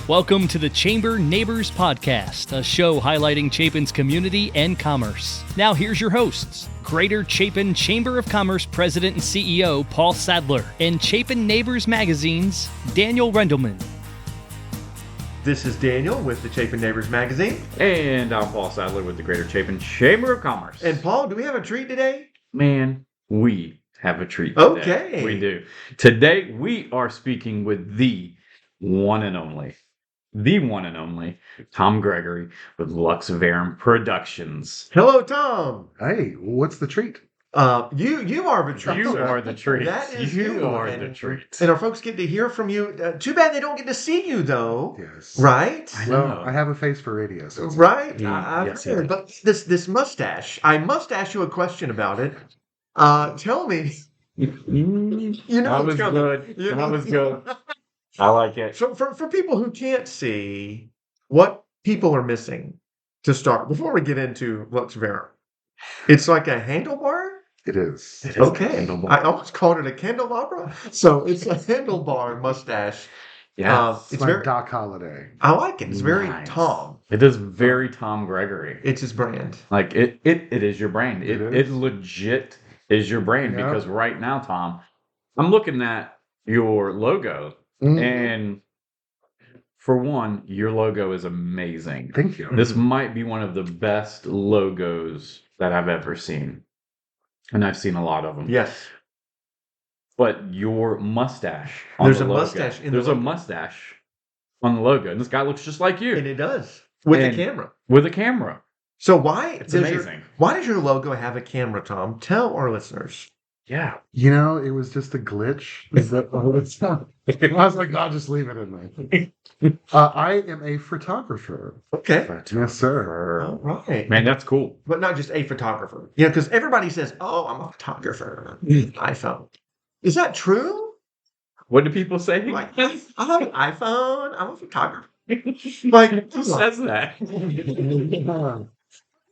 Welcome to the Chamber Neighbors Podcast, a show highlighting Chapin's community and commerce. Now here's your hosts, Greater Chapin Chamber of Commerce President and CEO Paul Sadler, and Chapin Neighbors Magazine's Daniel Rendelman. This is Daniel with the Chapin Neighbors Magazine. And I'm Paul Sadler with the Greater Chapin Chamber of Commerce. And Paul, do we have a treat today? Man, we have a treat today. Okay. We do. Today, we are speaking with the one and only, Tom Gregory with Lux Verum Productions. Hello, Tom. Hey, what's the treat? You are the treat. You are the treat. That is you are and, the treat. And our folks get to hear from you. Too bad they don't get to see you, though. Yes. Right? I know. Well, I have a face for radio. So Right? I've Yes, heard. yes. But this mustache, I must ask you a question about it. Tell me. You know That what's was coming. good. You That know? was good. I like it. So for people who can't see, what people are missing to start, before we get into Lux Verum, it's like a handlebar? it is. It is Okay. a handlebar. I almost called it a candelabra. So it's a handlebar mustache. Yeah. It's It's like very, Doc Holliday. I like it. It's very Nice. Tom. It is very Tom Gregory. It's his brand. Like it is your brand. It is. It legit is your brand Yeah. because right now, Tom, I'm looking at your logo, Mm. and for one, your logo is amazing. Thank you. This might be one of the best logos that I've ever seen, and I've seen a lot of them. Yes. But your mustache. On There's the a logo, mustache in the There's a logo. mustache on the logo, and this guy looks just like you And it does. With And- the camera. with a camera. So why It's does amazing. why does your logo have a camera, Tom? Tell our listeners. Yeah. You know, it was just a glitch. Is that the whole time? I was like, I'll just leave it in there. I am a photographer. Okay. Yes, sir. All right. Man, that's cool. But not just a photographer. You know, because everybody says, "Oh, I'm a photographer." iPhone. Is that true? What do people say? Like, I have an iPhone. I'm a photographer. Like, Who says that?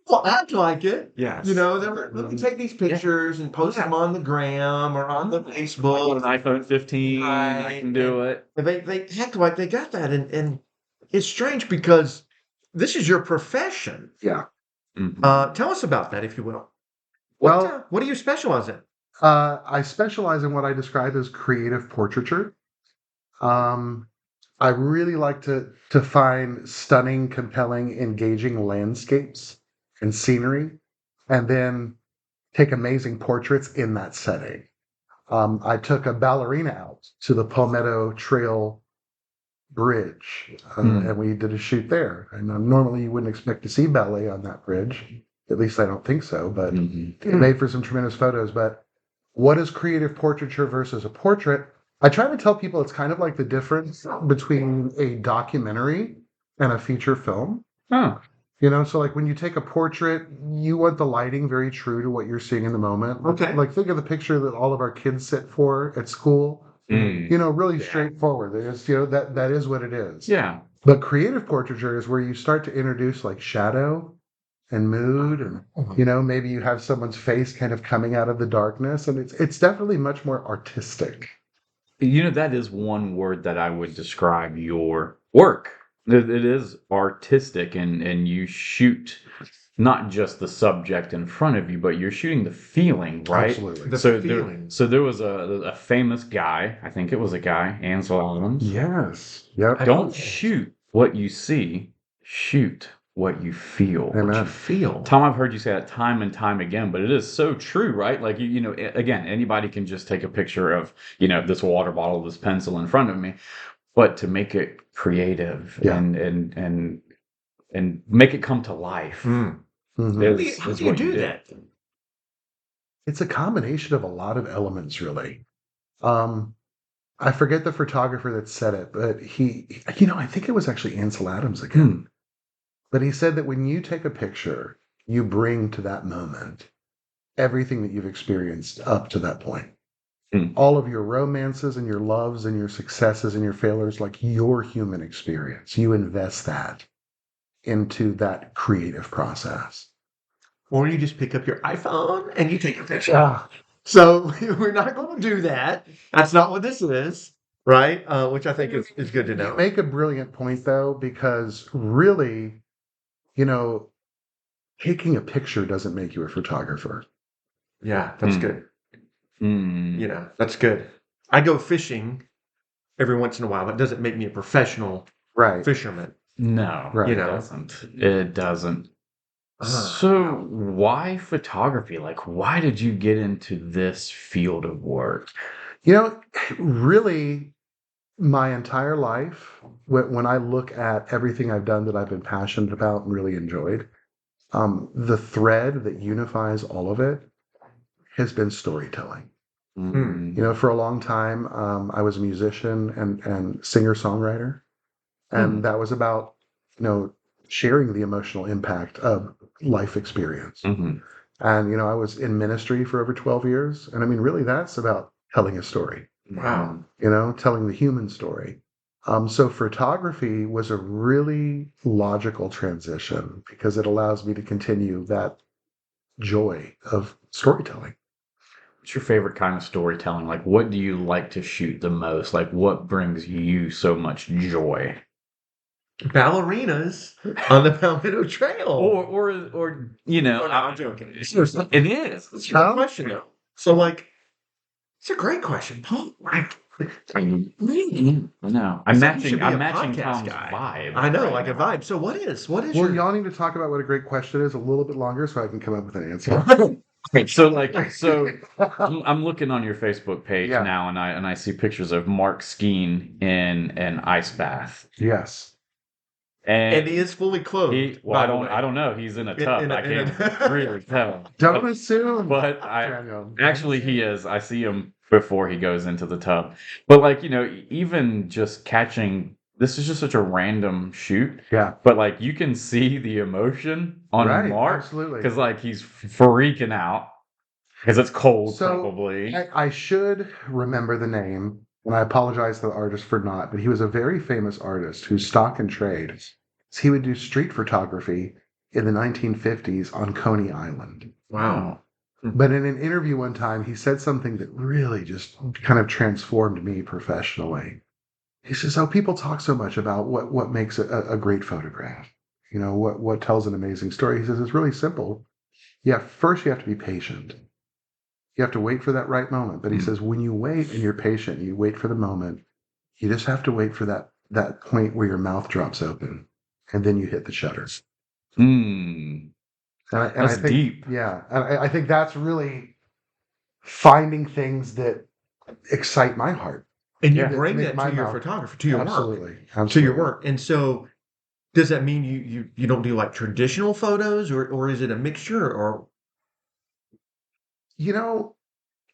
well, act like it. Yes. You know, let me take these pictures and post them on the gram or on the I got Facebook. an iPhone 15. I Right. can do it. And they act like they got that, and it's strange because this is your profession. Yeah. Mhm. Tell us about that, if you will. Well, What do you specialize in? I specialize in what I describe as creative portraiture. I really like to find stunning, compelling, engaging landscapes and scenery, and then take amazing portraits in that setting. I took a ballerina out to the Palmetto Trail Bridge, and we did a shoot there. And normally you wouldn't expect to see ballet on that bridge. At least I don't think so, but Mhm. it made for some tremendous photos. But what is creative portraiture versus a portrait? I try to tell people it's kind of like the difference between a documentary and a feature film. Oh. You know, so like when you take a portrait, you want the lighting very true to what you're seeing in the moment. Okay. Like think of the picture that all of our kids sit for at school. Mm. You know, really Yeah. straightforward. They just, you know, that is what it is. Yeah. But creative portraiture is where you start to introduce like shadow and mood, and you know, maybe you have someone's face kind of coming out of the darkness, and it's definitely much more artistic. You know, that is one word that I would describe your work. It is artistic, and you shoot not just the subject in front of you, but you're shooting the feeling, right? Absolutely. The so feeling. there was a famous guy, I think it was a guy, Ansel Adams. Yes. Yep. Don't shoot what you see, shoot what you feel. Amen. What you feel. Tom, I've heard you say that time and time again, but it is so true, right? Like, you know, again, anybody can just take a picture of, you know, this water bottle, this pencil in front of me, but to make it creative Yeah. and make it come to life. Mhm. How do you what do did. that? It's a combination of a lot of elements, really. I forget the photographer that said it, but he, you know, I think it was actually Ansel Adams again. But he said that when you take a picture, you bring to that moment everything that you've experienced up to that point. All of your romances and your loves and your successes and your failures, like your human experience. You invest that into that creative process. Or you just pick up your iPhone and you take a picture. So we're not going to do that. That's not what this is. right? Which I think is good to You know. make a brilliant point, though, because really, you know, taking a picture doesn't make you a photographer. Yeah, that's good. Hmm. That's good. I go fishing every once in a while. That doesn't make me a professional Right. fisherman. No, Right. it doesn't. It doesn't. Ah, So, why photography? Like, why did you get into this field of work? You know, really, my entire life, when I look at everything I've done that I've been passionate about and really enjoyed, the thread that unifies all of it has been storytelling. Mm. For a long time, I was a musician and singer-songwriter, and that was about, sharing the emotional impact of life experience. Mhm. And, I was in ministry for over 12 years. And I mean, really, that's about telling a story, wow. telling the human story. So photography was a really logical transition because it allows me to continue that joy of storytelling. What's your favorite kind of storytelling? Like, what do you like to shoot the most? Like, what brings you so much joy? Ballerinas on the Palmetto Trail. Or Oh, no, I'm joking. Seriously. it is. It's a good question, though. So, like, it's a great question, Paul. I know. I'm It's like you should matching. be I'm a matching podcast Tom's guy. vibe. I know, right like a now. vibe. So, what is Well, your? y'all need to talk about what a great question is a little bit longer so I can come up with an answer. I'm looking on your Facebook page Yeah. now, and I see pictures of Mark skiing in an ice bath, Yes. And he is fully clothed. By the way. I don't know. He's in a In- tub. in a- I in a- can't really tell. Don't assume. But Daniel. actually he is. I see him before he goes into the tub. But like, even just catching this is just such a random shoot. Yeah. But like you can see the emotion on Right, Mark absolutely. because like he's freaking out because it's cold So probably. I should remember the name, and I apologize to the artist for not, but he was a very famous artist whose stock and trade. He would do street photography in the 1950s on Coney Island. Wow. But in an interview one time, he said something that really just kind of transformed me professionally. He says, "Oh, people talk so much about what makes a great photograph. What tells an amazing story." He says, "It's really simple. Yeah, first you have to be patient. You have to wait for that right moment." But he says, when you wait and you're patient, you wait for the moment, you just have to wait for that point where your mouth drops open and then you hit the shutter. Hmm. And That's I think, deep. yeah, and I think that's really finding things that excite my heart. And you Yeah. bring Make that my to your mouth- photography, to your work. Absolutely. To your work. And so does that mean you don't do like traditional photos or is it a mixture or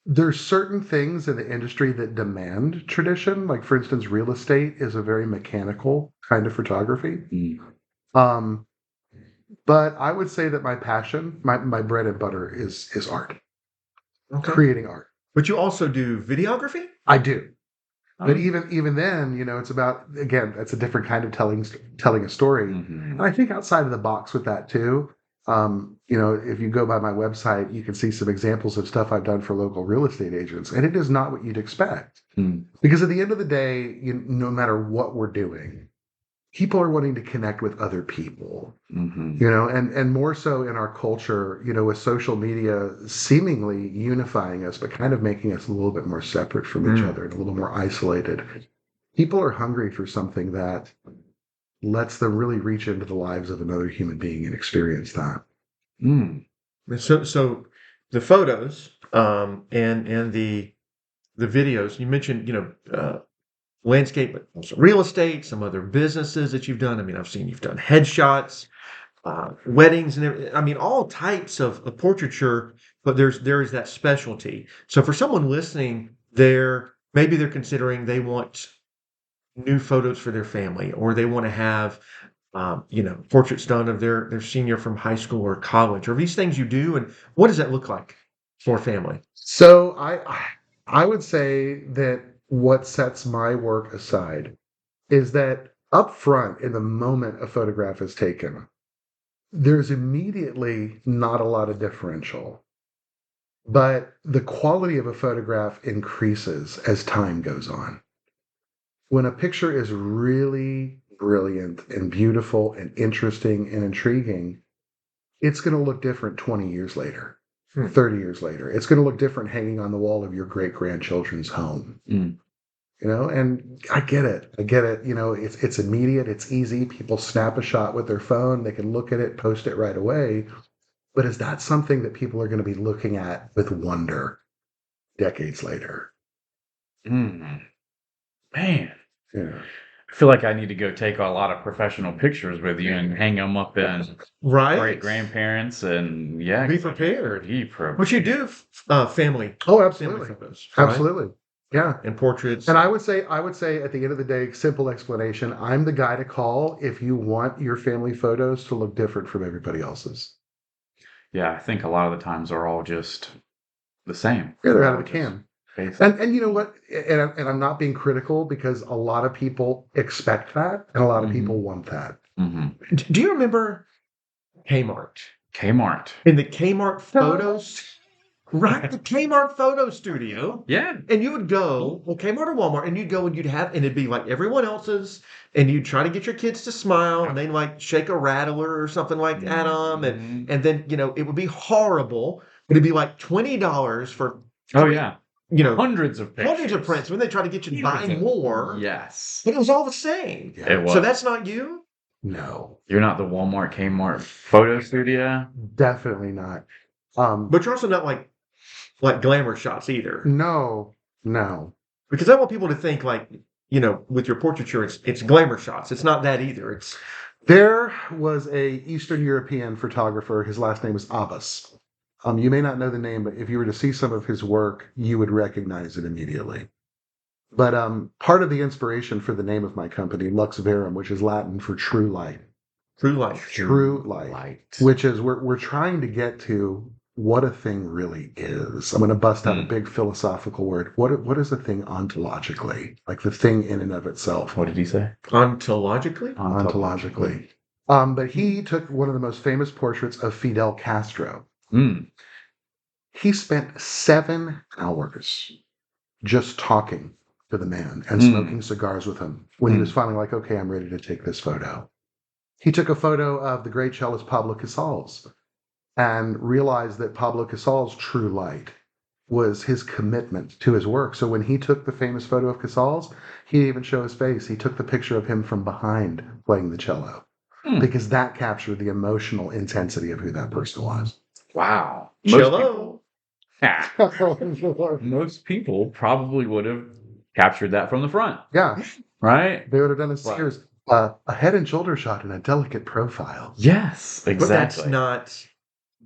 There's certain things in the industry that demand tradition. Like, for instance, real estate is a very mechanical kind of photography. Um, but I would say that my passion, my bread and butter is art, okay. creating art. But you also do videography? I do. But Um, even then, it's about, again, that's a different kind of telling a story. mhm. And I think outside of the box with that too. If you go by my website, you can see some examples of stuff I've done for local real estate agents, and it is not what you'd expect. Because at the end of the day, no matter what we're doing, people are wanting to connect with other people. Mhm. And more so in our culture, with social media seemingly unifying us, but kind of making us a little bit more separate from each other and a little more isolated. People are hungry for something that lets them really reach into the lives of another human being and experience that. Mm. So the photos and the videos you mentioned, landscape, but also real estate, some other businesses that you've done. I mean, I've seen you've done headshots, weddings, and I mean, all types of portraiture. But there is that specialty. So for someone listening, maybe they're considering they want new photos for their family, or they want to have portraits done of their senior from high school or college, or these things you do, and what does that look like for a family? So I would say that what sets my work aside is that up front, in the moment a photograph is taken, there's immediately not a lot of differential, but the quality of a photograph increases as time goes on. when a picture is really brilliant and beautiful and interesting and intriguing, it's going to look different 20 years later, 30 years later. It's going to look different hanging on the wall of your great-grandchildren's home. And I get it. It's immediate, it's easy. People snap a shot with their phone, they can look at it, post it right away. But is that something that people are going to be looking at with wonder decades later? Man. Yeah. I feel like I need to go take a lot of professional pictures with you and hang them up in great grandparents and Be prepared. Be prepared. What you do, family. Oh, absolutely. Family photos, right? Absolutely. Yeah. And portraits. And I would say at the end of the day, simple explanation, I'm the guy to call if you want your family photos to look different from everybody else's. Yeah, I think a lot of the times are all just the same. Yeah, they're out of the can. Basic. And you know what? And I'm not being critical because a lot of people expect that and a lot of people want that. Do you remember Kmart? Kmart. In the Kmart photos? Right, the Kmart photo studio. Yeah. And you would go, Kmart or Walmart, and you'd go and and it'd be like everyone else's, and you'd try to get your kids to smile, and they'd like shake a rattler or something like that at them, and then, it would be horrible, but it'd be like $20 for hundreds of pictures. Hundreds of prints when they try to get you to buy more. Yes. But it was all the same. Yeah. It was. So that's not you? No. You're not the Walmart, Kmart photo studio? Definitely not. But you're also not like glamour shots either. No. Because I want people to think with your portraiture, it's glamour shots. It's not that either. There was a Eastern European photographer. His last name is Abbas. You may not know the name, but if you were to see some of his work, you would recognize it immediately. But part of the inspiration for the name of my company, Lux Verum, which is Latin for true light. True light. True light. Which is we're trying to get to what a thing really is. I'm going to bust out a big philosophical word. What is a thing ontologically? Like the thing in and of itself. What did he say? Ontologically? Ontologically. But he took one of the most famous portraits of Fidel Castro. He spent 7 hours just talking to the man and smoking cigars with him when he was finally like, okay, I'm ready to take this photo. He took a photo of the great cellist Pablo Casals and realized that Pablo Casals' true light was his commitment to his work. So when he took the famous photo of Casals, he didn't even show his face. He took the picture of him from behind playing the cello because that captured the emotional intensity of who that person was. Wow. Cello. Most people probably would have captured that from the front. Yeah. Right? They would have done a series, a head and shoulder shot and a delicate profile. Yes, exactly. But that's not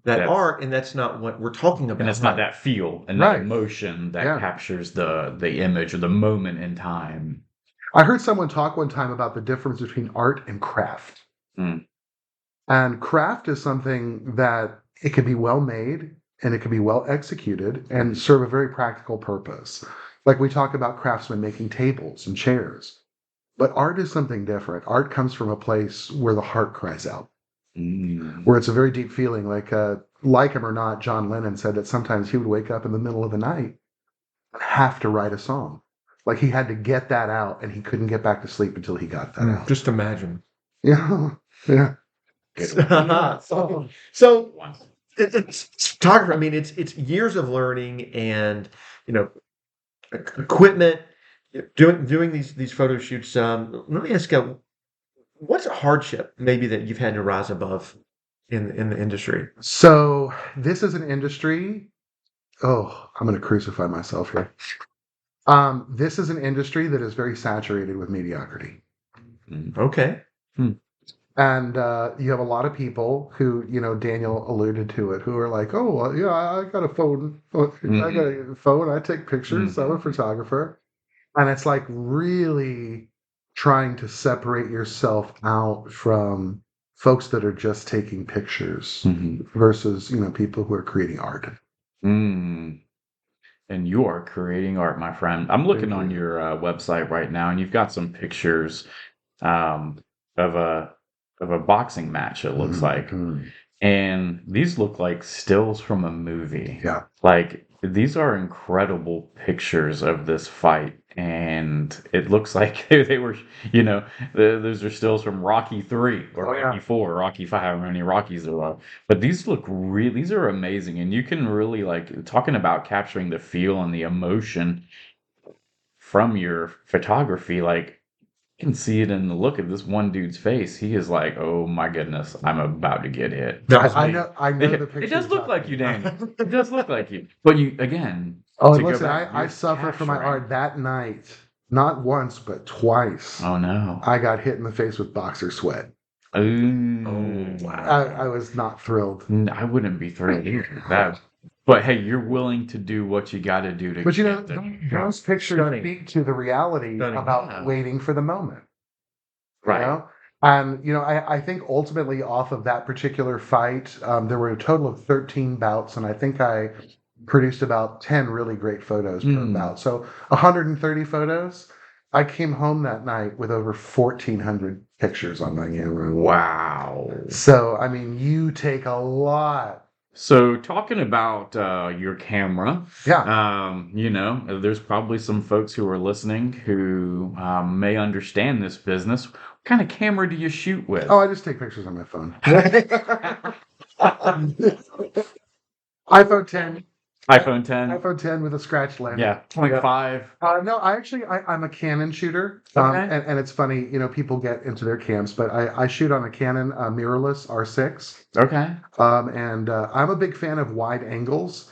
that's art, and that's not what we're talking about. And it's not that feel and that emotion that captures the image or the moment in time. I heard someone talk one time about the difference between art and craft. And craft is something that it can be well made and it can be well executed and serve a very practical purpose. Like we talk about craftsmen making tables and chairs. But art is something different. Art comes from a place where the heart cries out. Where it's a very deep feeling. Like him or not, John Lennon said that sometimes he would wake up in the middle of the night and have to write a song. Like he had to get that out and he couldn't get back to sleep until he got that out. Just imagine. Yeah. So it's photography. I mean, it's years of learning and equipment. Doing these photo shoots. Let me ask you, what's a hardship maybe that you've had to rise above in the industry? So this is an industry. Oh, I'm going to crucify myself here. This is an industry that is very saturated with mediocrity. Okay. And you have a lot of people who, Daniel alluded to it, who are like, oh, well, yeah, I got a phone. I got a phone. I take pictures. I'm a photographer. And it's like really trying to separate yourself out from folks that are just taking pictures versus, people who are creating art. And you are creating art, my friend. I'm looking on your website right now, and you've got some pictures of a boxing match, it looks like. And these look like stills from a movie. Yeah. Like these are incredible pictures of this fight, and it looks like they were, those are stills from Rocky 3 or Oh, yeah. Rocky 4, Rocky 5, however many Rockies there are. But these are amazing, and you can really like talking about capturing the feel and the emotion from your photography. Like you can see it in the look of this one dude's face. He is like, "Oh my goodness, I'm about to get hit." That was I me. know the picture. It does you're look like you, talking Daniel. It does look like you. But you again. Oh, to and go listen, back, I you're suffered for my capturing. art that night. Not once, but twice. Oh no. I got hit in the face with boxer sweat. Ooh. Oh, wow. I was not thrilled. I wouldn't be thrilled either. That. But hey, you're willing to do what you got to do to But get the those pictures Stunning. speak to the reality Stunning. about Yeah. waiting for the moment. right. You know? And, I think ultimately off of that particular fight, there were a total of 13 bouts, and I think I produced about 10 really great photos per Mm. bout. So 130 photos. I came home that night with over 1,400 pictures on my camera. Wow. So, I mean, you take a lot. So talking about your camera, Yeah. there's probably some folks who are listening who may understand this business. What kind of camera do you shoot with? Oh, I just take pictures on my phone. iPhone 10. iPhone 10. iPhone 10 with a scratch lens. Yeah, 0.5. No, I'm a Canon shooter. Okay. And it's funny, people get into their cams, but I shoot on a Canon mirrorless R6. Okay. And I'm a big fan of wide angles.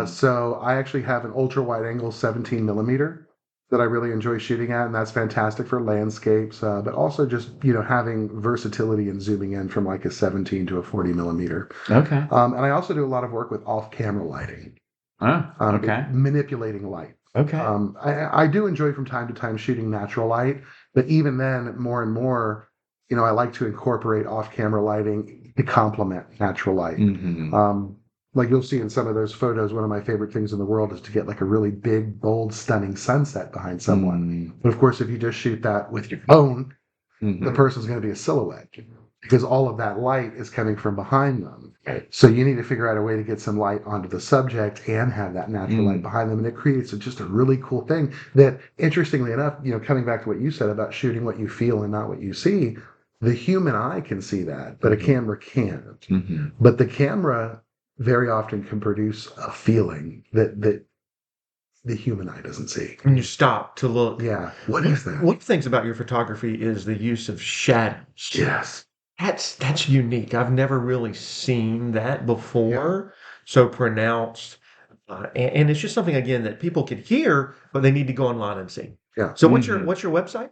So I actually have an ultra wide angle 17 millimeter that I really enjoy shooting at, and that's fantastic for landscapes, but also just, having versatility and zooming in from like a 17 to a 40 millimeter. Okay. And I also do a lot of work with off-camera lighting. Oh, okay. Manipulating light. Okay. I do enjoy from time to time shooting natural light, but even then, more and more, I like to incorporate off-camera lighting to complement natural light. Mhm. Like you'll see in some of those photos, one of my favorite things in the world is to get like a really big, bold, stunning sunset behind someone. But of course, if you just shoot that with your phone, the person's going to be a silhouette because all of that light is coming from behind them. So you need to figure out a way to get some light onto the subject and have that natural light behind them. And it creates just a really cool thing that, interestingly enough, coming back to what you said about shooting what you feel and not what you see, the human eye can see that, but a camera can't. But the camera very often can produce a feeling that the human eye doesn't see. And you stop to look. Yeah. What is that? One of the things about your photography is the use of shadows. Yes. That's unique. I've never really seen that before, so pronounced. And it's just something again that people could hear, but they need to go online and see. Yeah. So what's your website?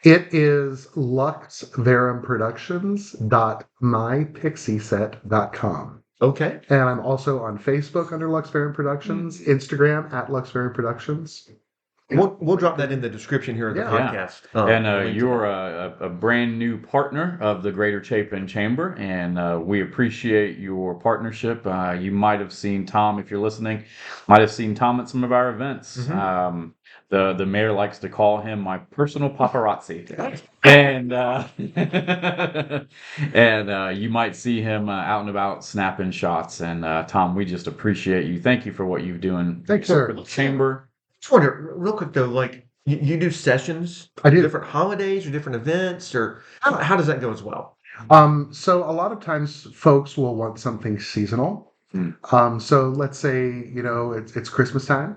It is luxverumproductions.mypixieset.com. Okay. And I'm also on Facebook under Lux Verum Productions, Instagram at Lux Verum Productions. We'll drop that in the description here of the podcast. And you're a brand new partner of the Greater Chapin Chamber, and we appreciate your partnership. You might have seen Tom, if you're listening, might have seen Tom at some of our events. The mayor likes to call him my personal paparazzi, and and you might see him out and about snapping shots. And Tom, we just appreciate you. Thank you for what you're doing. Thanks, sir. For the chamber. Just wonder, real quick though, like you do sessions, I do. different holidays or different events, or how does that go as well? So a lot of times folks will want something seasonal. So let's say, it's Christmas time.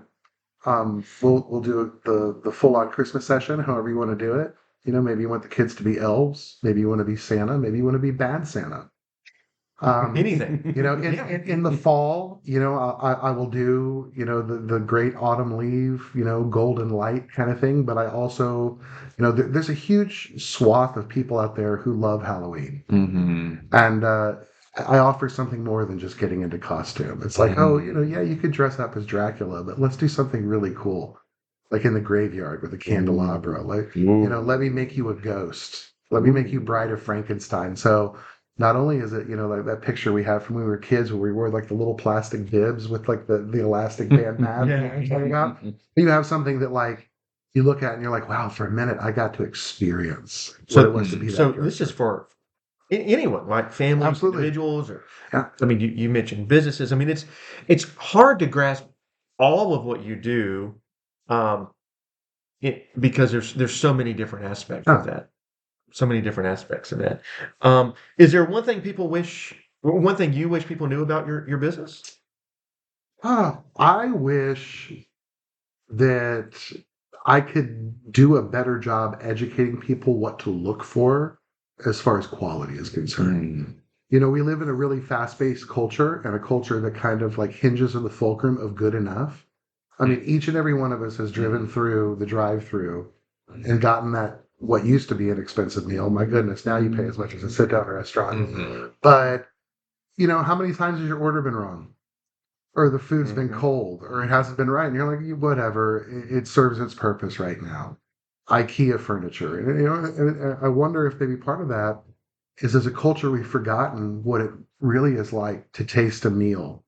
We'll do the full on Christmas session, however you want to do it. Maybe you want the kids to be elves, maybe you want to be Santa, maybe you want to be bad Santa. Anything. In the fall, I will do, the great autumn leaf, golden light kind of thing. But I also, there's a huge swath of people out there who love Halloween. And I offer something more than just getting into costume. It's like, you could dress up as Dracula, but let's do something really cool. Like in the graveyard with a candelabra. Like, let me make you a ghost. Let me make you Bride of Frankenstein. So not only is it, like that picture we have from when we were kids where we wore like the little plastic bibs with like the elastic band mask coming up, you have something that like you look at and you're like, wow, for a minute I got to experience what it was to be that So character. this is for anyone, like families, individuals, or I mean, you mentioned businesses. I mean, it's hard to grasp all of what you do, because there's so many different aspects of that. So many different aspects of that. Is there one thing one thing you wish people knew about your business? I wish that I could do a better job educating people what to look for as far as quality is concerned. You know, we live in a really fast-paced culture, and a culture that kind of like hinges on the fulcrum of good enough. I mean, each and every one of us has driven through the drive-through and gotten that what used to be an expensive meal. My goodness, now you pay as much as a sit-down restaurant. But, you know, how many times has your order been wrong? Or the food's been cold, or it hasn't been right, and you're like, whatever, it serves its purpose right now. IKEA furniture, and, you know, and I wonder if maybe part of that is, as a culture, we've forgotten what it really is like to taste a meal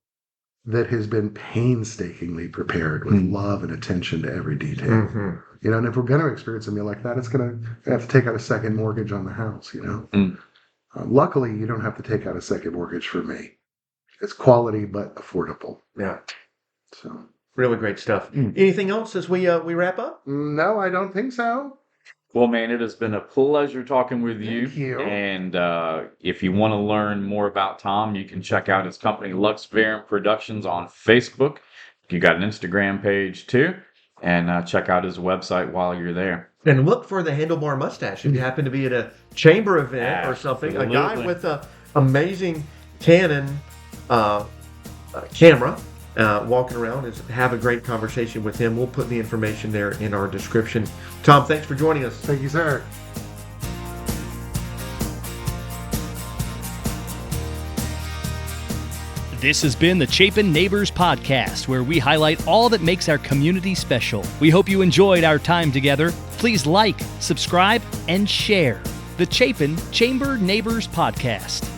that has been painstakingly prepared with love and attention to every detail. You know, and if we're going to experience a meal like that, it's going to have to take out a second mortgage on the house. You know, luckily, you don't have to take out a second mortgage for me. It's quality but affordable. Yeah. So really great stuff. Anything else as we wrap up? No, I don't think so. Well, man, it has been a pleasure talking with you. Thank you. And if you want to learn more about Tom, you can check out his company, Lux Verum Productions, on Facebook. You got an Instagram page too, and check out his website while you're there. And look for the handlebar mustache if you happen to be at a chamber event or something. A guy with an amazing Canon camera walking around. Have a great conversation with him. We'll put the information there in our description. Tom, thanks for joining us. Thank you, sir. This has been the Chapin Neighbors Podcast, where we highlight all that makes our community special. We hope you enjoyed our time together. Please like, subscribe, and share the Chapin Chamber Neighbors Podcast.